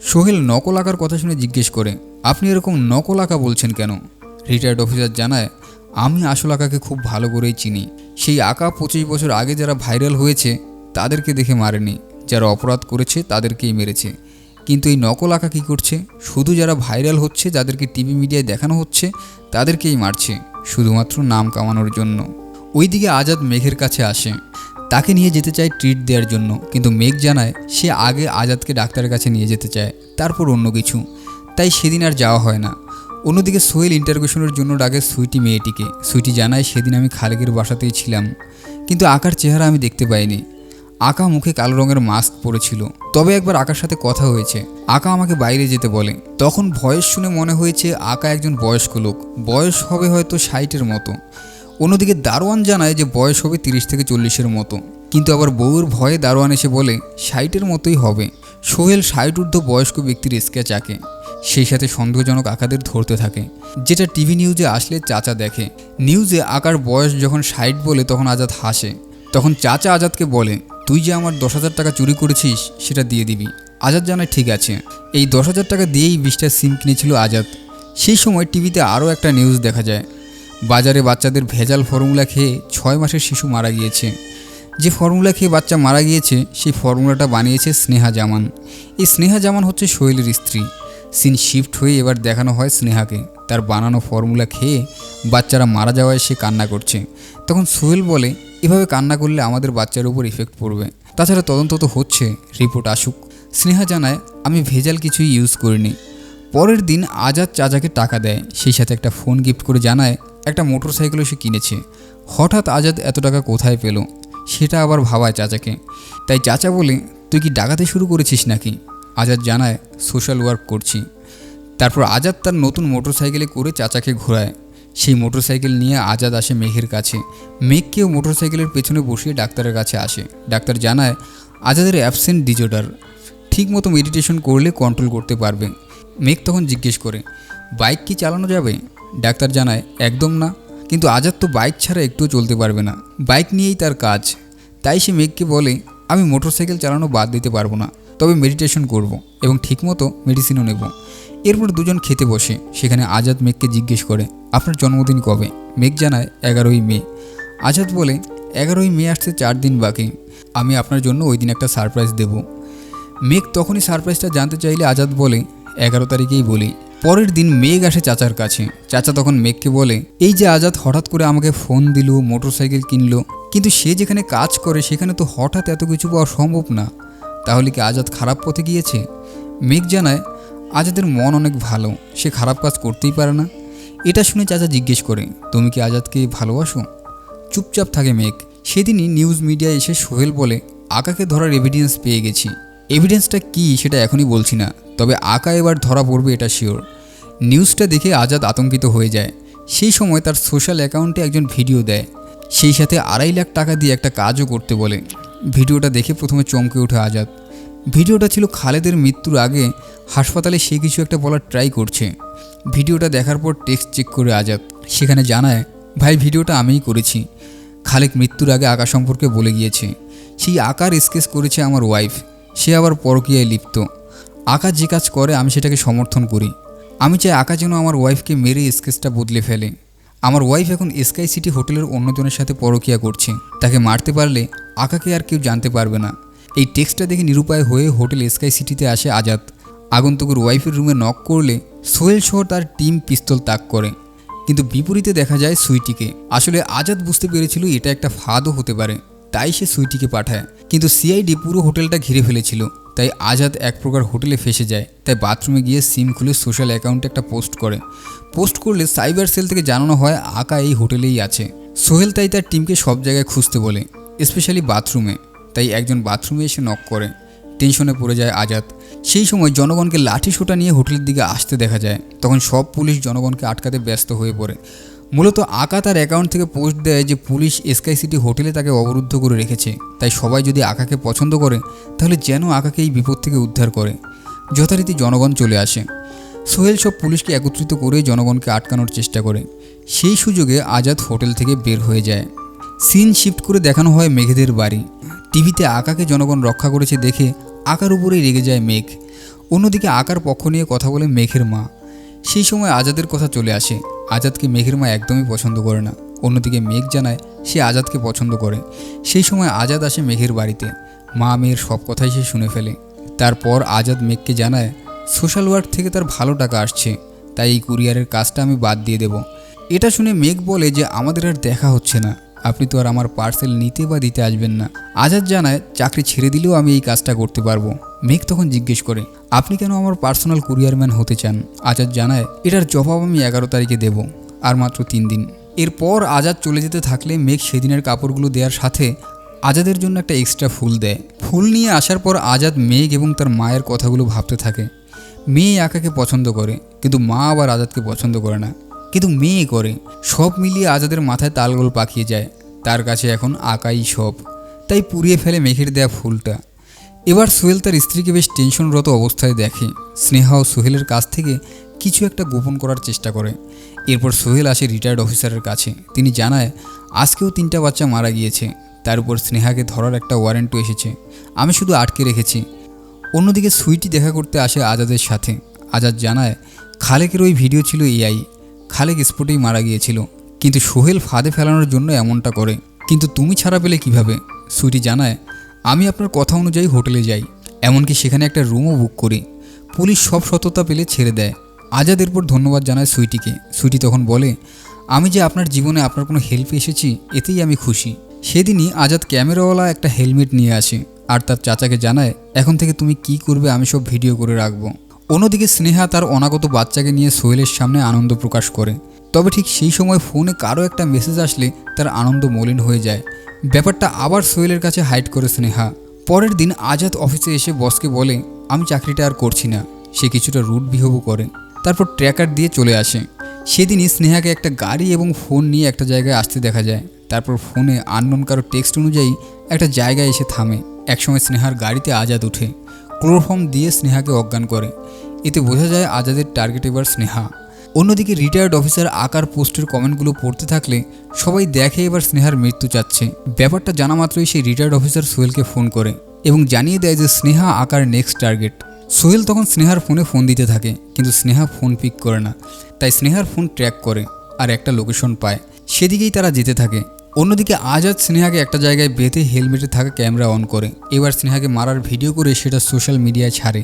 সোহেল নকল আকার কথা শুনে জিজ্ঞেস করে, আপনি এরকম নকল আকা বলছেন কেন? রিটায়ার্ড অফিসার জানায়, আমি আসল আকাকে খুব ভালো করেই চিনি। সেই আকা 25 বছর আগে যারা ভাইরাল হয়েছে তাদেরকে দেখে মারেনি, যারা অপরাধ করেছে তাদেরকেই মেরেছে। কিন্তু এই নকল আকা কী করছে? শুধু যারা ভাইরাল হচ্ছে, যাদেরকে টিভি মিডিয়ায় দেখানো হচ্ছে, তাদেরকেই মারছে, শুধুমাত্র নাম কামানোর জন্য। ওইদিকে আজাদ মেঘের কাছে আসে। তাকে নিয়ে যেতে চায় ট্রিট দেওয়ার জন্য, কিন্তু মেঘ জানায় সে আগে আজাদকে ডাক্তারের কাছে নিয়ে যেতে চায়, তারপর অন্য কিছু। তাই সেদিন আর যাওয়া হয় না। অন্যদিকে সোহেল ইন্টারভিউশনের জন্য ডাকে সুইটি মেয়েটিকে। সুইটি জানায়, সেদিন আমি খালেকের বাসাতেই ছিলাম, কিন্তু আকার চেহারা আমি দেখতে পাইনি। আকা মুখে কালো রঙের মাস্ক পরেছিল। তবে একবার আকার সাথে কথা হয়েছে। আকা আমাকে বাইরে যেতে বলে। তখন ভয়েস শুনে মনে হয়েছে আকা একজন বয়স্ক লোক, বয়স হবে হয়তো 60-এর মতো। অন্যদিকে দারোয়ান জানায় যে বয়স হবে 30 থেকে 40-এর মতো, কিন্তু আবার বউয়ের ভয়ে দারোয়ান এসে বলে 60-এর মতোই হবে। সোহেল 60 ঊর্ধ্ব বয়স্ক ব্যক্তির স্কেচ আঁকে, সেই সাথে সন্দেহজনক আকাদের ধরতে থাকে, যেটা টিভি নিউজে আসলে চাচা দেখে। নিউজে আকার বয়স যখন 60 বলে তখন আজাদ হাসে। তখন চাচা আজাদকে বলে, তুই যে আমার 10,000 টাকা চুরি করেছিস সেটা দিয়ে দিবি। আজাদ জানায় ঠিক আছে। এই 10,000 টাকা দিয়েই 20টা সিম কিনেছিল আজাদ। সেই সময় টিভিতে আরও একটা নিউজ দেখা যায়, বাজারে বাচ্চাদের ভেজাল ফর্মুলা খেয়ে 6 মাসের শিশু মারা গিয়েছে। যে ফর্মুলা খেয়ে বাচ্চা মারা গিয়েছে সেই ফর্মুলাটা বানিয়েছে স্নেহা জামান। এই স্নেহা জামান হচ্ছে সোহেলের স্ত্রী। সিন শিফট হয়ে এবার দেখানো হয় স্নেহাকে। তার বানানো ফর্মুলা খেয়ে বাচ্চারা মারা যাওয়ায় সে কান্না করছে। তখন সোহেল বলে, এভাবে কান্না করলে আমাদের বাচ্চার উপর ইফেক্ট পড়বে, তাছাড়া তদন্ত তো হচ্ছে, রিপোর্ট আসুক। স্নেহা জানায়, আমি ভেজাল কিছুই ইউজ করিনি। পরের দিন আজাদ চাচাকে টাকা দেয়, সেই সাথে একটা ফোন গিফট করে জানায় একটা মোটরসাইকেলও সে কিনেছে। হঠাৎ আজাদ এত টাকা কোথায় পেল সেটা আবার ভাবায় চাচাকে। তাই চাচা বলে, তুই কি ডাকাতে শুরু করেছিস নাকি? আজাদ জানায়, সোশ্যাল ওয়ার্ক করছি। তারপর আজাদ তার নতুন মোটরসাইকেলে করে চাচাকে ঘোরায়। সেই মোটরসাইকেল নিয়ে আজাদ আসে মেঘের কাছে। মেঘকেও মোটরসাইকেলের পেছনে বসিয়ে ডাক্তারের কাছে আসে। ডাক্তার জানায়, আজাদের অ্যাবসেন্ট ডিজঅর্ডার, ঠিকমতো মেডিটেশন করলে কন্ট্রোল করতে পারবে। মেঘ তখন জিজ্ঞেস করে, বাইক কি চালানো যাবে? ডাক্তার জানায়, একদম না, কিন্তু আজাদ তো বাইক ছাড়া একটুও চলতে পারবে না, বাইক নিয়েই তার কাজ। তাই সে মেঘকে বলে, আমি মোটরসাইকেল চালানো বাদ দিতে পারবো না, তবে মেডিটেশন করব এবং ঠিকমতো মেডিসিনও নেব। এরপর দুজন খেতে বসে। সেখানে আজাদ মেঘকে জিজ্ঞেস করে, আপনার জন্মদিন কবে? মেঘ জানায়, 11ই মে। আজাদ বলে, 11ই মে আসতে 4 দিন বাকি, আমি আপনার জন্য ওই দিন একটা সারপ্রাইজ দেব। মেঘ তখনই সারপ্রাইজটা জানতে চাইলে আজাদ বলে, 11 তারিখেই বলি। পরের দিন মেঘ আসে চাচার কাছে। চাচা তখন মেঘকে বলে, এই যে আজাদ হঠাৎ করে আমাকে ফোন দিল, মোটরসাইকেল কিনলো, কিন্তু সে যেখানে কাজ করে সেখানে তো হঠাৎ এত কিছু পাওয়া সম্ভব না, তাহলে কি আজাদ খারাপ পথে গিয়েছে? মেঘ জানায়, আজাদের মন অনেক ভালো, সে খারাপ কাজ করতেই পারে না। এটা শুনে চাচা জিজ্ঞেস করে, তুমি কি আজাদকে ভালোবাসো? চুপচাপ থাকে মেঘ। সেদিনই নিউজ মিডিয়ায় এসে সোহেল বলে, আকাকে ধরার এভিডেন্স পেয়ে গেছি। এভিডেন্সটা কি সেটা এখনই বলছি না, তবে আকা এবার ধরা পড়বে এটা শিওর। নিউজটা দেখে আজাদ আতঙ্কিত হয়ে যায়। সেই সময় তার সোশ্যাল অ্যাকাউন্টে একজন ভিডিও দেয়, সেই সাথে 2.5 লাখ টাকা দিয়ে একটা কাজও করতে বলে। ভিডিওটা দেখে প্রথমে চমকে ওঠে আজাদ। ভিডিওটা ছিল খালেদের মৃত্যুর আগে হাসপাতালে সে কিছু একটা বলার ট্রাই করছে। ভিডিওটা দেখার পর টেক্সট চেক করে আজাদ, সেখানে জানায়, ভাই ভিডিওটা আমিই করেছি। খালেক মৃত্যুর আগে আকা সম্পর্কে বলে গিয়েছে। সেই আকার স্কেচ করেছে আমার ওয়াইফ, সে আবার পরকীয়ায় লিপ্ত। আকা যে কাজ করে আমি সেটাকে সমর্থন করি। আমি চাই আকা যেন আমার ওয়াইফকে মেরে স্কেচটা বদলে ফেলে। আমার ওয়াইফ এখন স্কাই সিটি হোটেলের অন্যজনের সাথে পরকীয়া করছে, তাকে মারতে পারলে আকাকে আর কেউ জানতে পারবে না। এই টেক্সটটা দেখে নিরুপায় হয়ে হোটেল স্কাই সিটিতে আসে আজাদ। আগন্তুকের ওয়াইফের রুমে নক করলে সোহেল সহ তার টিম পিস্তল তাক করে, কিন্তু বিপরীতে দেখা যায় সুইটিকে। আসলে আজাদ বুঝতে পেরেছিল এটা একটা ফাঁদও হতে পারে, তাই সে সুইটিকে পাঠায়। কিন্তু সিআইডি পুরো হোটেলটা ঘিরে ফেলেছিল, তাই আজাদ এক প্রকার হোটেলে ফেসে যায়। তাই বাথরুমে গিয়ে সিম খুলে সোশ্যাল অ্যাকাউন্টে একটা পোস্ট করে। পোস্ট করলে সাইবার সেল থেকে জানানো হয় আকা এই হোটেলেই আছে। সোহেল তাই তার টিমকে সব জায়গায় খুঁজতে বলে, স্পেশালি বাথরুমে। তাই একজন বাথরুমে এসে নক করে। টেনশনে পড়ে যায় আজাদ। সেই সময় জনগণকে লাঠি সোটা নিয়ে হোটেলের দিকে আসতে দেখা যায়। তখন সব পুলিশ জনগণকে আটকাতে ব্যস্ত হয়ে পড়ে। মূলত আকা তার অ্যাকাউন্ট থেকে পোস্ট দেয় যে পুলিশ স্কাই সিটি হোটেলে তাকে অবরুদ্ধ করে রেখেছে, তাই সবাই যদি আকাকে পছন্দ করে তাহলে যেন আকাকে এই বিপদ থেকে উদ্ধার করে। যথারীতি জনগণ চলে আসে। সোহেল সব পুলিশকে একত্রিত করে জনগণকে আটকানোর চেষ্টা করে। সেই সুযোগে আজাদ হোটেল থেকে বের হয়ে যায়। সিন শিফট করে দেখানো হয় মেঘেদের বাড়ি। টিভিতে আকাকে জনগণ রক্ষা করেছে দেখে আকার উপরেই রেগে যায় মেঘ। অন্যদিকে আকার পক্ষ নিয়ে কথা বলে মেঘের মা। সেই সময় আজাদের কথা চলে আসে। আজাদকে মেঘের মা একদমই পছন্দ করে না। অন্যদিকে মেঘ জানায় সে আজাদকে পছন্দ করে। সেই সময় আজাদ আসে মেঘের বাড়িতে। মা মেয়ের সব কথাই সে শুনে ফেলে। তারপর আজাদ মেঘকে জানায় সোশ্যাল ওয়ার্ক থেকে তার ভালো টাকা আসছে, তাই এই কুরিয়ারের কাজটা আমি বাদ দিয়ে দেব। এটা শুনে মেঘ বলে যে আমাদের আর দেখা হচ্ছে না, আপনি তো আর আমার পার্সেল নিতে বা দিতে আসবেন না। আজাদ জানায় চাকরি ছেড়ে দিলেও আমি এই কাজটা করতে পারবো। মেঘ তখন জিজ্ঞেস করে, আপনি কেন আমার পার্সোনাল কুরিয়ারম্যান হতে চান? আজাদ জানায় এটার জবাব আমি 11 তারিখে দেব, আর মাত্র 3 দিন। এরপর আজাদ চলে যেতে থাকলে মেঘ সেদিনের কাপড়গুলো দেওয়ার সাথে আজাদের জন্য একটা এক্সট্রা ফুল দেয়। ফুল নিয়ে আসার পর আজাদ মেঘ এবং তার মায়ের কথাগুলো ভাবতে থাকে। মেয়ে আকাকে পছন্দ করে, কিন্তু মা আবার আজাদকে পছন্দ করে না, কিন্তু মেয়ে করে। সব মিলিয়ে আজাদের মাথায় তালগোল পাকিয়ে যায়। তার কাছে এখন আকাই সব, তাই পুড়িয়ে ফেলে মেঘের দেয়া ফুলটা। এবার সোহেল তার স্ত্রীকে বেশ টেনশনরত অবস্থায় দেখে। স্নেহা ও সোহেলের কাছ থেকে কিছু একটা গোপন করার চেষ্টা করে। এরপর সোহেল আসে রিটায়ার্ড অফিসারের কাছে। তিনি জানায় আজকেও 3টা বাচ্চা মারা গিয়েছে, তার উপর স্নেহাকে ধরার একটা ওয়ারেন্টও এসেছে, আমি শুধু আটকে রেখেছি। অন্যদিকে সুইটি দেখা করতে আসে আজাদের সাথে। আজাদ জানায় খালেকের ওই ভিডিও ছিল এআই, খালেক স্পটেই মারা গিয়েছিল, কিন্তু সোহেল ফাঁদে ফেলানোর জন্য এমনটা করে। কিন্তু তুমি ছাড়া পেলে কিভাবে? সুইটি জানায় আমি আপনার কথা অনুযায়ী হোটেলে যাই, এমনকি সেখানে একটা রুমও বুক করি। পুলিশ সব সততা পেলে ছেড়ে দেয়। আজাদ এরপর ধন্যবাদ জানায় সুইটিকে। সুইটি তখন বলে, আমি যে আপনার জীবনে আপনার কোনো হেল্পে এসেছি এতেই আমি খুশি। সেদিনই আজাদ ক্যামেরাওয়ালা একটা হেলমেট নিয়ে আসে আর তার চাচাকে জানায়, এখন থেকে তুমি কি করবে আমি সব ভিডিও করে রাখবো। অন্যদিকে স্নেহা তার অনাগত বাচ্চাকে নিয়ে সোহেলের সামনে আনন্দ প্রকাশ করে। তবে ঠিক সেই সময় ফোনে কারো একটা মেসেজ আসলে তার আনন্দ মলিন হয়ে যায়। ব্যাপারটা আবার সোহেলের কাছে হাইড করে স্নেহা। পরের দিন আজাদ অফিসে এসে বসকে বলে, আমি চাকরিটা আর করছি না। সে কিছুটা রুড বিহেভও করে, তারপর ট্র্যাকার দিয়ে চলে আসে। সেদিনই স্নেহাকে একটা গাড়ি এবং ফোন নিয়ে একটা জায়গায় আসতে দেখা যায়। তারপর ফোনে আননোন কারো টেক্সট অনুযায়ী একটা জায়গায় এসে থামে। একসময় স্নেহার গাড়িতে আজাদ উঠে ক্লোরোফর্ম দিয়ে স্নেহাকে অজ্ঞান করে। এতে বোঝা যায় আজাদের টার্গেট এবার স্নেহা। অন্যদিকে রিটায়ার্ড অফিসার আকার পোস্টের কমেন্টগুলো পড়তে থাকলে সবাই দেখে এবার স্নেহার মৃত্যু চাচ্ছে। ব্যাপারটা জানা মাত্রই সেই রিটায়ার্ড অফিসার সোহেলকে ফোন করে এবং জানিয়ে দেয় যে স্নেহা আকার নেক্সট টার্গেট। সোহেল তখন স্নেহার ফোন দিতে থাকে, কিন্তু স্নেহা ফোন পিক করে না। তাই স্নেহার ফোন ট্র্যাক করে আর একটা লোকেশন পায়, সেদিকেই তারা যেতে থাকে। অন্যদিকে আজাদ স্নেহাকে একটা জায়গায় বেঁধে হেলমেটে থাকা ক্যামেরা অন করে। এবার স্নেহাকে মারার ভিডিও করে সেটা সোশ্যাল মিডিয়ায় ছাড়ে,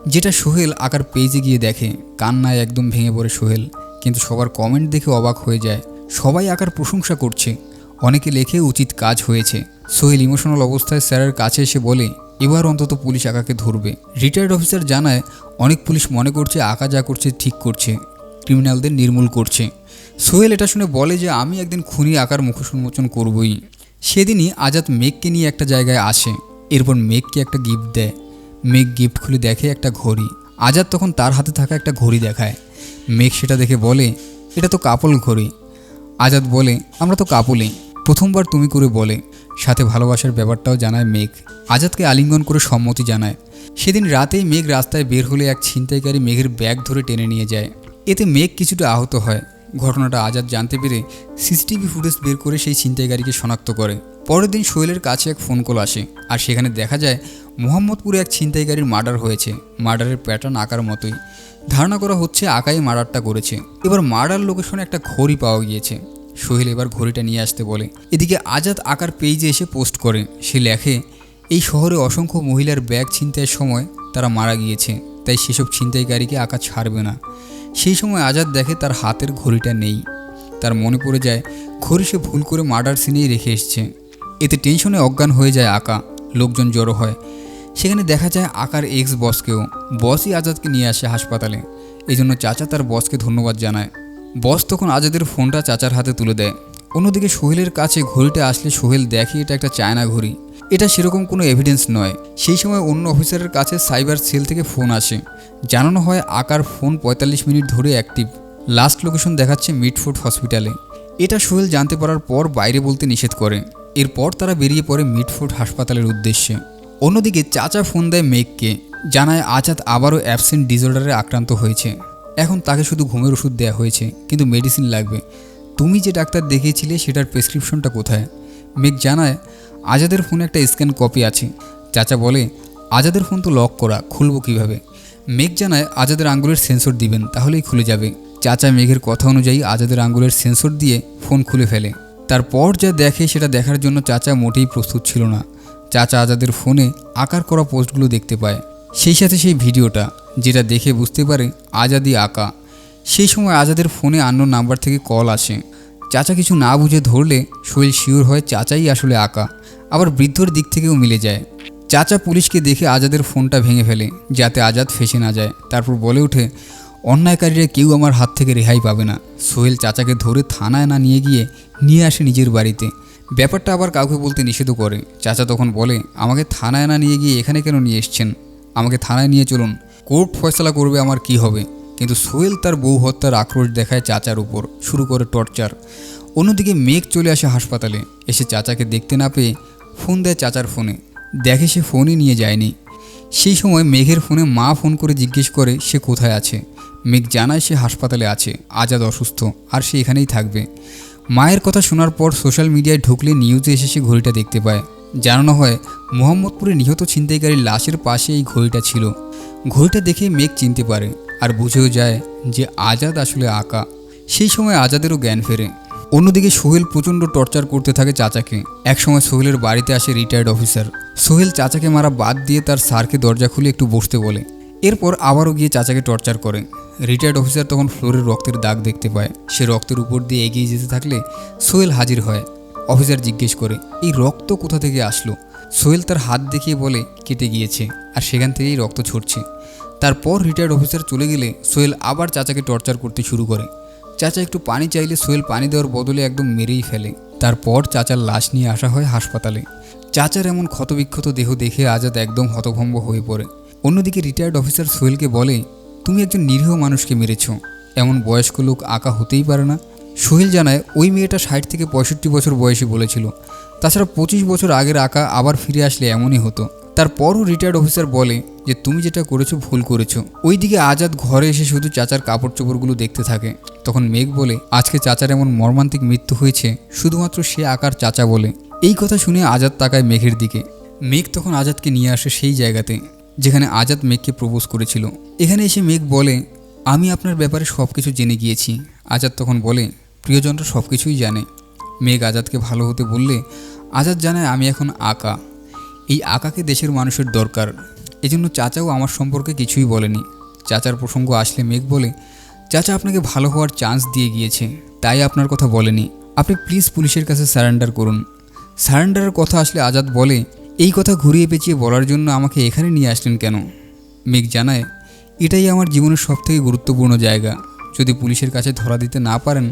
যেটা সোহেল আকার পেজে গিয়ে দেখে। কান্নায় একদম ভেঙে পড়ে সোহেল, কিন্তু সবার কমেন্ট দেখে অবাক হয়ে যায়। সবাই আকার প্রশংসা করছে, অনেকে লেখে উচিত কাজ হয়েছে। সোহেল ইমোশনাল অবস্থায় স্যারের কাছে এসে বলে, এবার অন্তত পুলিশ আকাকে ধরবে। রিটায়ার্ড অফিসার জানায়, অনেক পুলিশ মনে করছে আকা যা করছে ঠিক করছে, ক্রিমিনালদের নির্মূল করছে। সোহেল এটা শুনে বলে যে আমি একদিন খুনি আকার মুখোশ উন্মোচন করবই। সেদিনই আজাদ মেঘকে নিয়ে একটা জায়গায় আসে। এরপর মেঘকে একটা গিফট দেয়। মেঘ গিফট খুলে দেখে একটা ঘড়ি। আজাদ তখন তার হাতে থাকা একটা ঘড়ি দেখায়। মেঘ সেটা দেখে বলে, এটা তো কাপল ঘড়ি। আজাদ বলে, আমরা তো কাপলই, প্রথমবার তুমি করে বলে। সাথে ভালোবাসার ব্যাপারটাও জানায় মেঘ। আজাদকে আলিঙ্গন করে সম্মতি জানায়। সেদিন রাতেই মেঘ রাস্তায় বের হলে এক ছিনতাইকারী মেঘের ব্যাগ ধরে টেনে নিয়ে যায়। এতে মেঘ কিছুটা আহত হয়। ঘটনাটা আজাদ জানতে পেরে সিসিটিভি ফুটেজ বের করে সেই ছিনতাইকারীকে শনাক্ত করে। পরের দিন সোহেলের কাছে এক ফোন কল আসে আর সেখানে দেখা যায় মোহাম্মদপুরে এক ছিনতাইকারীর মার্ডার হয়েছে। মার্ডারের প্যাটার্ন আকার মতোই। ধারণা করা হচ্ছে আকাই মার্ডারটা করেছে। এবার মার্ডার লোকেশনে একটা ঘড়ি পাওয়া গিয়েছে। সোহেল এবার ঘড়িটা নিয়ে আসতে বলে। এদিকে আজাদ আকার পেজে এসে পোস্ট করে। সে লেখে, এই শহরে অসংখ্য মহিলার ব্যাগ ছিনতাইয়ের সময় তারা মারা গিয়েছে, তাই সেসব ছিনতাইকারীকে আকা ছাড়বে না। সেই সময় আজাদ দেখে তার হাতের ঘড়িটা নেই। তার মনে পড়ে যায় ঘড়ি সে ভুল করে মার্ডার সিনেই রেখে এসছে। এতে টেনশনে অজ্ঞান হয়ে যায় আকা। লোকজন জড়ো হয়। সেখানে দেখা যায় আকার এক্স বসকেও। বসই আজাদকে নিয়ে আসে হাসপাতালে। এই জন্য চাচা তার বসকে ধন্যবাদ জানায়। বস তখন আজাদের ফোনটা চাচার হাতে তুলে দেয়। অন্যদিকে সোহেলের কাছে ঘড়িটা আসলে সোহেল দেখে এটা একটা চায়না ঘড়ি। এটা সেরকম কোনো এভিডেন্স নয়। সেই সময় অন্য অফিসারের কাছে সাইবার সেল থেকে ফোন আসে। জানানো হয় আকার ফোন ৪৫ মিনিট ধরে অ্যাক্টিভ। লাস্ট লোকেশন দেখাচ্ছে মিডফোর্ড হসপিটালে। এটা সোহেল জানতে পারার পর বাইরে বলতে নিষেধ করে। এরপর তারা বেরিয়ে পড়ে মিডফোর্ড হাসপাতালের উদ্দেশ্যে। অন্যদিকে চাচা ফোন দেয় মেঘকে, জানায় আজাদ আবারও অ্যাবসেন্ট ডিসঅর্ডারে আক্রান্ত হয়েছে। এখন তাকে শুধু ঘুমের ওষুধ দেওয়া হয়েছে, কিন্তু মেডিসিন লাগবে। তুমি যে ডাক্তার দেখিয়েছিলে সেটার প্রেসক্রিপশনটা কোথায়? মেঘ জানায় আজাদের ফোনে একটা স্ক্যান কপি আছে। চাচা বলে, আজাদের ফোন তো লক করা, খুলবো কিভাবে? মেঘ জানায় আজাদের আঙ্গুলের সেন্সর দিবেন, তাহলেই খুলে যাবে। চাচা মেঘের কথা অনুযায়ী আজাদের আঙ্গুলের সেন্সর দিয়ে ফোন খুলে ফেলে। তারপর যা দেখে সেটা দেখার জন্য চাচা মোটেই প্রস্তুত ছিল না। চাচা আজাদের ফোনে আকার করা পোস্টগুলো দেখতে পায়, সেই সাথে সেই ভিডিওটা, যেটা দেখে বুঝতে পারে আজাদই আকা। সেই সময় আজাদের ফোনে আননোন নাম্বার থেকে কল আসে। চাচা কিছু না বুঝে ধরলে সোহেল শিওর হয় চাচাই আসলে আকা। আবার বৃদ্ধর দিক থেকেও মিলে যায়। চাচা পুলিশকে দেখে আজাদের ফোনটা ভেঙে ফেলে, যাতে আজাদ ফেঁসে না যায়। তারপর বলে ওঠে, অন্যায়কারীরা কেউ আমার হাত থেকে রেহাই পাবে না। সোহেল চাচাকে ধরে থানায় না নিয়ে আসে নিজের বাড়িতে। ব্যাপারটা আবার কাউকে বলতে নিষেধও করে। চাচা তখন বলে, আমাকে থানায় না নিয়ে গিয়ে এখানে কেন নিয়ে এসছেন? আমাকে থানায় নিয়ে চলুন, কোর্ট ফয়সালা করবে আমার কি হবে। কিন্তু সোহেল তার বউ হত্যার আক্রোশ দেখায় চাচার উপর, শুরু করে টর্চার। অন্যদিকে মেঘ চলে আসে হাসপাতালে। এসে চাচাকে দেখতে না পেয়ে ফোন দেয় চাচার ফোনে। দেখে সে ফোনই নিয়ে যায়নি। সেই সময় মেঘের ফোনে মা ফোন করে জিজ্ঞেস করে সে কোথায় আছে। মেঘ জানায় সে হাসপাতালে আছে, আজাদ অসুস্থ আর সে এখানেই থাকবে। মায়ের কথা শোনার পর সোশ্যাল মিডিয়ায় ঢুকলে নিউজে এসে সে ঘড়িটা দেখতে পায়। জানানো হয় মোহাম্মদপুরে নিহত ছিনতাইকারীর লাশের পাশে এই ঘড়িটা ছিল। ঘড়িটা দেখে মেঘ চিনতে পারে আর বুঝেও যায় যে আজাদ আসলে আকা। সেই সময় আজাদেরও জ্ঞান ফেরে। অন্যদিকে সোহেল প্রচণ্ড টর্চার করতে থাকে চাচাকে। একসময় সোহেলের বাড়িতে আসে রিটায়ার্ড অফিসার। সোহেল চাচাকে মারা বাদ দিয়ে তার স্যারকে দরজা খুলে একটু বসতে বলে। এরপর আবারও গিয়ে চাচাকে টর্চার করে। রিটায়ার্ড অফিসার তখন ফ্লোরে রক্তের দাগ দেখতে পায়। সে রক্তের উপর দিয়ে এগিয়ে যেতে থাকলে সোহেল হাজির হয়। অফিসার জিজ্ঞেস করে, এই রক্ত কোথা থেকে আসলো? সোহেল তার হাত দেখিয়ে বলে, কেটে গিয়েছে, আর সেখান থেকেই রক্ত ঝরছে। তারপর রিটায়ার্ড অফিসার চলে গেলে সোহেল আবার চাচাকে টর্চার করতে শুরু করে। চাচা একটু পানি চাইলে সোহেল পানি দেওয়ার বদলে একদম মেরেই ফেলে। তারপর চাচার লাশ নিয়ে আসা হয় হাসপাতালে। চাচার এমন ক্ষতবিক্ষত দেহ দেখে আজাদ একদম হতভম্ব হয়ে পড়ে। অন্যদিকে রিটায়ার্ড অফিসার সোহেলকে বলে, তুমি একজন নিরীহ মানুষকে মেরেছ, এমন বয়স্ক লোক আঁকা হতেই পারে না। সোহেল জানায়, ওই মেয়েটা 60 থেকে 65 বছর বয়সী বলেছিল। তাছাড়া 25 বছর আগের আঁকা আবার ফিরে আসলে এমনই হতো। তারপরও রিটায়ার্ড অফিসার বলে যে তুমি যেটা করেছো ভুল করেছো। ওইদিকে আজাদ ঘরে এসে শুধু চাচার কাপড় চোপড়গুলো দেখতে থাকে। তখন মেঘ বলে, আজকে চাচার এমন মর্মান্তিক মৃত্যু হয়েছে শুধুমাত্র সে আকার চাচা বলে। এই কথা শুনে আজাদ তাকায় মেঘের দিকে। মেঘ তখন আজাদকে নিয়ে আসে সেই জায়গাতে যেখানে আজাদ মেঘকে প্রপোজ করেছিল। এখানে এসে মেঘ বলে, আমি আপনার ব্যাপারে সব কিছু জেনে গিয়েছি। আজাদ তখন বলে, প্রিয়জনরা সব কিছুই জানে। মেঘ আজাদকে ভালো হতে বললে আজাদ জানায়, আমি এখন আঁকা, এই আঁকাকে দেশের মানুষের দরকার, এজন্য চাচাও আমার সম্পর্কে কিছুই বলেনি। চাচার প্রসঙ্গ আসলে মেঘ বলে, চাচা আপনাকে ভালো হওয়ার চান্স দিয়ে গিয়েছে, তাই আপনার কথা বলেনি। আপনি প্লিজ পুলিশের কাছে সারেন্ডার করুন। সারেন্ডারের কথা আসলে আজাদ বলে, এই কথা ঘুরিয়ে পেঁচিয়ে বলার জন্য আমাকে এখানে নিয়ে আসলেন কেন? মেঘ জানায়, এটাই আমার জীবনের সবথেকে গুরুত্বপূর্ণ জায়গা। যদি পুলিশের কাছে ধরা দিতে না পারেন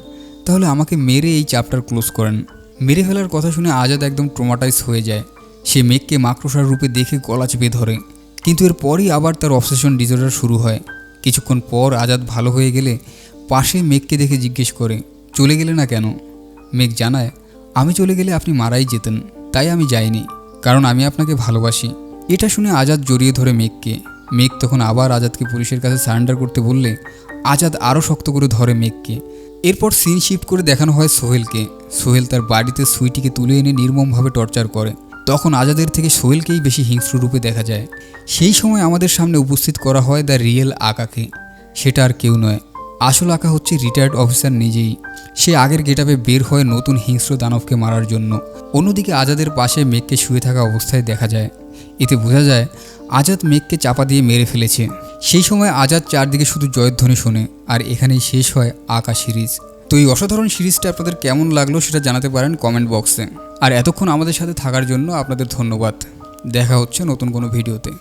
তাহলে আমাকে মেরে এই চ্যাপ্টার ক্লোজ করেন। মেরে ফেলার কথা শুনে আজাদ একদম ট্রমাটাইজ হয়ে যায়। সে মেঘকে মাকড়সার রূপে দেখে গলা চেপে ধরে, কিন্তু এরপরই আবার তার অবসেশন ডিসঅর্ডার শুরু হয়। কিছুক্ষণ পর আজাদ ভালো হয়ে গেলে পাশে মেঘকে দেখে জিজ্ঞেস করে, চলে গেলে না কেন? মেঘ জানায়, আমি চলে গেলে আপনি মারাই যেতেন, তাই আমি যাইনি, কারণ আমি আপনাকে ভালোবাসি। এটা শুনে আজাদ জড়িয়ে ধরে মেঘকে। মেঘ তখন আবার আজাদকে পুলিশের কাছে সারেন্ডার করতে বললে আজাদ আরও শক্ত করে ধরে মেঘকে। এরপর সিন শিফট করে দেখানো হয় সোহেলকে। সোহেল তার বাড়িতে সুইটিকে তুলে এনে নির্মমভাবে টর্চার করে। তখন আজাদের থেকে সোহেলকেই বেশি হিংস্র রূপে দেখা যায়। সেই সময় আমাদের সামনে উপস্থিত করা হয় দ্য রিয়েল আকাকে। সেটা আর কেউ নয়, আসল আকা হচ্ছে রিটায়ার্ড অফিসার নিজেই। সে আগের গেটআপে বের হয় নতুন হিংস্র দানবকে মারার জন্য। অন্যদিকে আজাদের পাশে মেঘকে শুয়ে থাকা অবস্থায় দেখা যায়। এতে বোঝা যায় আজাদ মেঘকে চাপা দিয়ে মেরে ফেলেছে। সেই সময় আজাদ চারদিকে শুধু জয়ধ্বনি শোনে। আর এখানেই শেষ হয় আকা সিরিজ। তো এই অসাধারণ সিরিজটা আপনাদের কেমন লাগলো সেটা জানাতে পারেন কমেন্ট বক্সে। আর এতক্ষণ আমাদের সাথে থাকার জন্য আপনাদের ধন্যবাদ। দেখা হচ্ছে নতুন কোনো ভিডিওতে।